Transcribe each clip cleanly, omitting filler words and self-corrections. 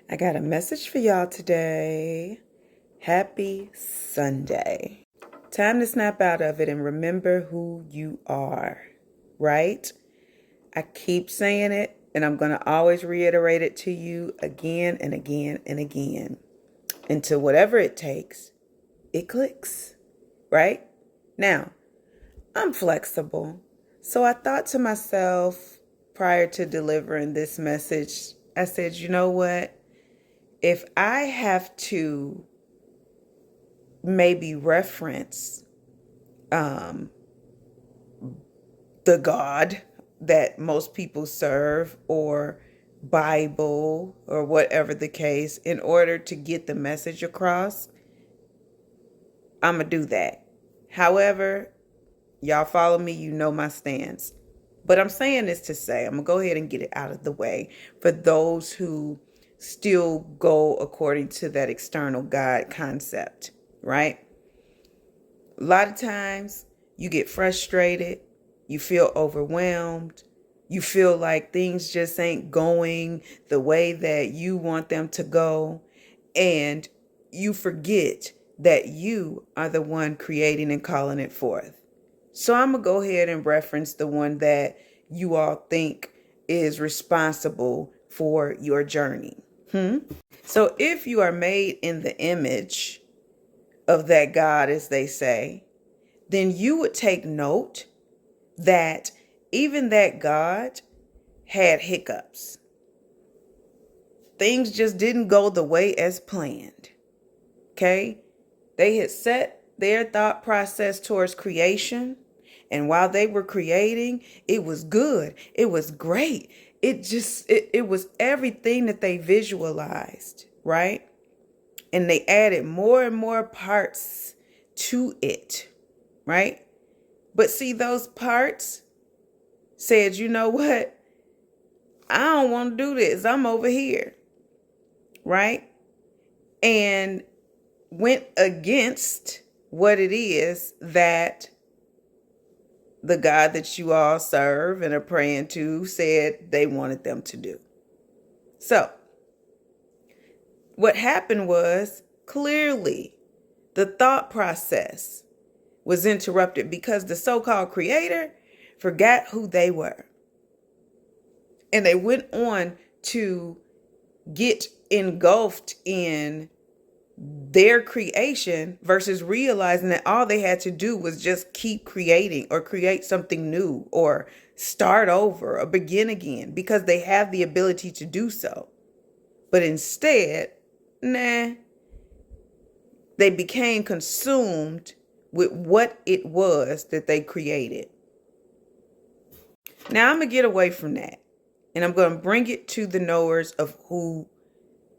I got a message for y'all today. Happy Sunday. Time to snap out of it and remember who you are, right? I keep saying it, and I'm going to always reiterate it to you again and again and again until whatever it takes, it clicks, right? Now, I'm flexible. So I thought to myself prior to delivering this message, I said, you know what? If I have to maybe reference the God that most people serve or Bible or whatever the case in order to get the message across, I'm going to do that. However, y'all follow me, you know my stance. But I'm saying this to say, I'm going to go ahead and get it out of the way for those who still go according to that external God concept, right? A lot of times you get frustrated, you feel overwhelmed, you feel like things just ain't going the way that you want them to go, and you forget that you are the one creating and calling it forth. So I'm going to go ahead and reference the one that you all think is responsible for your journey. So if you are made in the image of that God, as they say, then you would take note that even that God had hiccups. Things just didn't go the way as planned. Okay? They had set their thought process towards creation. And while they were creating, it was good. It was great. It was everything that they visualized, right? And they added more and more parts to it, right? But see, those parts said, you know what? I don't want to do this. I'm over here, right? And went against what it is that the God that you all serve and are praying to said they wanted them to do. So what happened was clearly the thought process was interrupted because the so-called creator forgot who they were. And they went on to get engulfed in their creation versus realizing that all they had to do was just keep creating or create something new or start over or begin again because they have the ability to do so. But instead, they became consumed with what it was that they created. Now I'm going to get away from that and I'm going to bring it to the knowers of who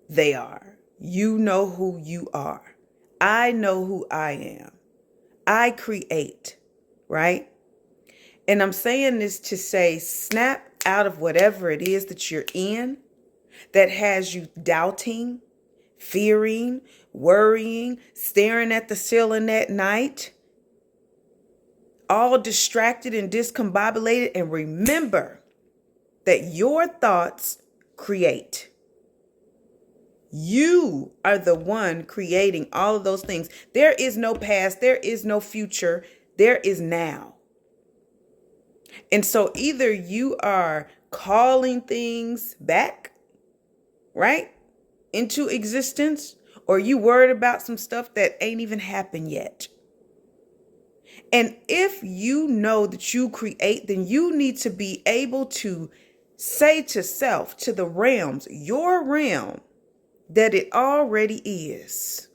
they are. You know who you are. I know who I am. I create, right? And I'm saying this to say, snap out of whatever it is that you're in that has you doubting, fearing, worrying, staring at the ceiling at night, all distracted and discombobulated. And remember that your thoughts create. You are the one creating all of those things. There is no past. There is no future. There is now. And so either you are calling things back, right, into existence, or you worried about some stuff that ain't even happened yet. And if you know that you create, then you need to be able to say to self, to the realms, your realm, that it already is.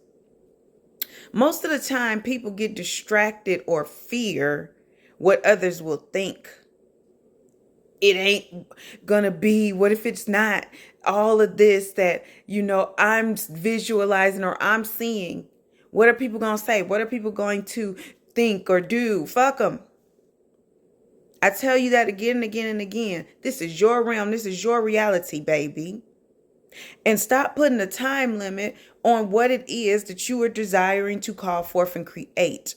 Most of the time, people get distracted or fear what others will think. It ain't gonna be, what if it's not all of this that, I'm visualizing or I'm seeing? What are people gonna say? What are people going to think or do? Fuck them. I tell you that again and again and again. This is your realm. This is your reality, baby. And stop putting a time limit on what it is that you are desiring to call forth and create.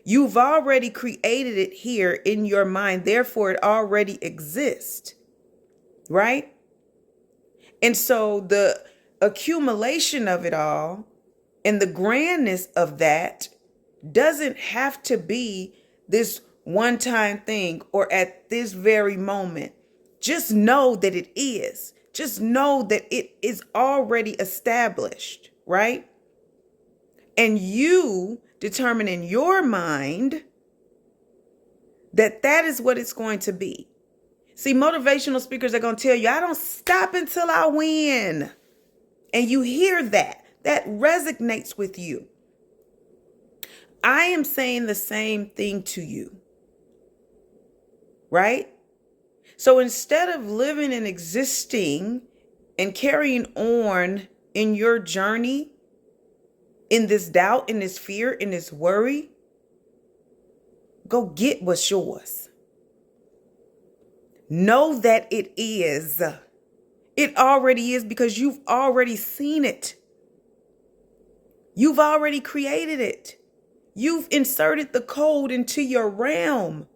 You've already created it here in your mind. Therefore, it already exists. Right? And so the accumulation of it all and the grandness of that doesn't have to be this one-time thing or at this very moment. Just know that it is. Just know that it is already established, right? And you determine in your mind that that is what it's going to be. See, motivational speakers are going to tell you, I don't stop until I win. And you hear that. That resonates with you. I am saying the same thing to you, right? So instead of living and existing and carrying on in your journey, in this doubt, in this fear, in this worry, go get what's yours. Know that it is. It already is because you've already seen it. You've already created it. You've inserted the code into your realm.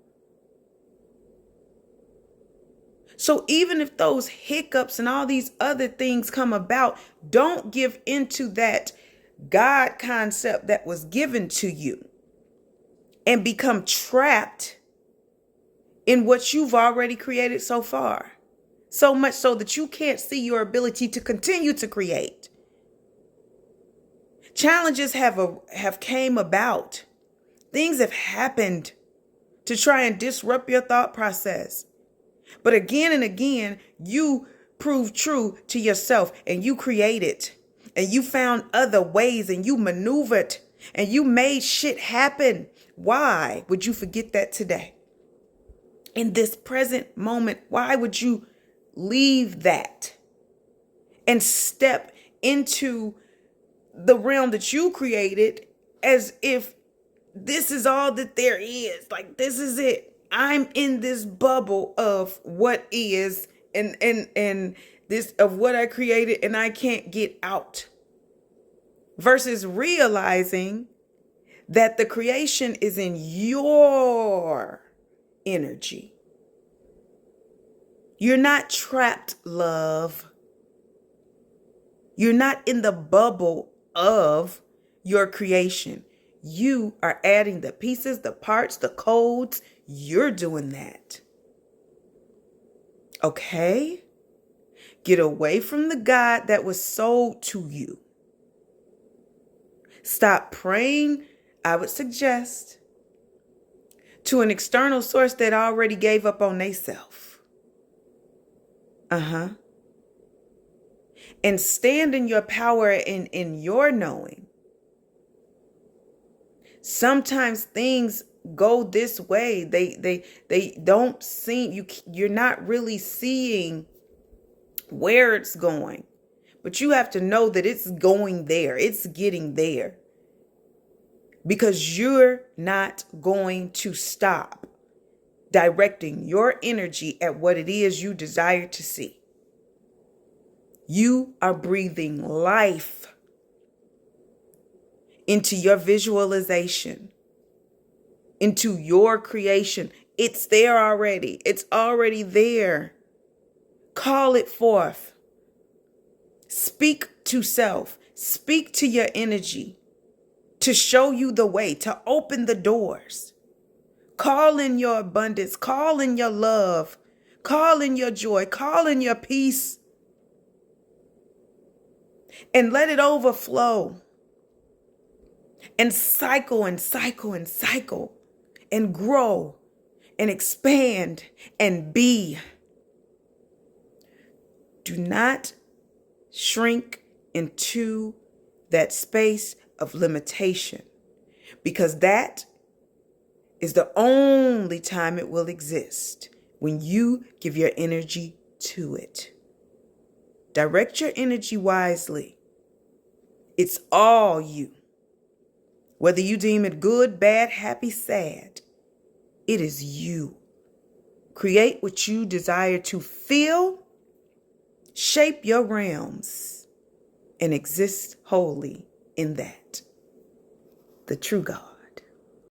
So even if those hiccups and all these other things come about, don't give into that God concept that was given to you and become trapped in what you've already created so far. So much so that you can't see your ability to continue to create. Challenges have came about. Things have happened to try and disrupt your thought process. But again and again, you prove true to yourself and you created and you found other ways and you maneuvered and you made shit happen. Why would you forget that today? In this present moment, why would you leave that and step into the realm that you created as if this is all that there is? Like, this is it. I'm in this bubble of what is and this of what I created and I can't get out. Versus realizing that the creation is in your energy. You're not trapped, love. You're not in the bubble of your creation. You are adding the pieces, the parts, the codes. You're doing that. Okay? Get away from the God that was sold to you. Stop praying, I would suggest, to an external source that already gave up on theyself. And stand in your power and in your knowing. Sometimes things go this way. They don't seem, you're not really seeing where it's going. But you have to know that it's going there. It's getting there. Because you're not going to stop directing your energy at what it is you desire to see. You are breathing life into your visualization, into your creation. It's there already. It's already there. Call it forth. Speak to self. Speak to your energy to show you the way, to open the doors. Call in your abundance. Call in your love. Call in your joy. Call in your peace. And let it overflow. And cycle and cycle and cycle. And grow. And expand. And be. Do not shrink into that space of limitation. Because that is the only time it will exist. When you give your energy to it. Direct your energy wisely. It's all you. Whether you deem it good, bad, happy, sad, it is you. Create what you desire to feel, shape your realms, and exist wholly in that. The true God.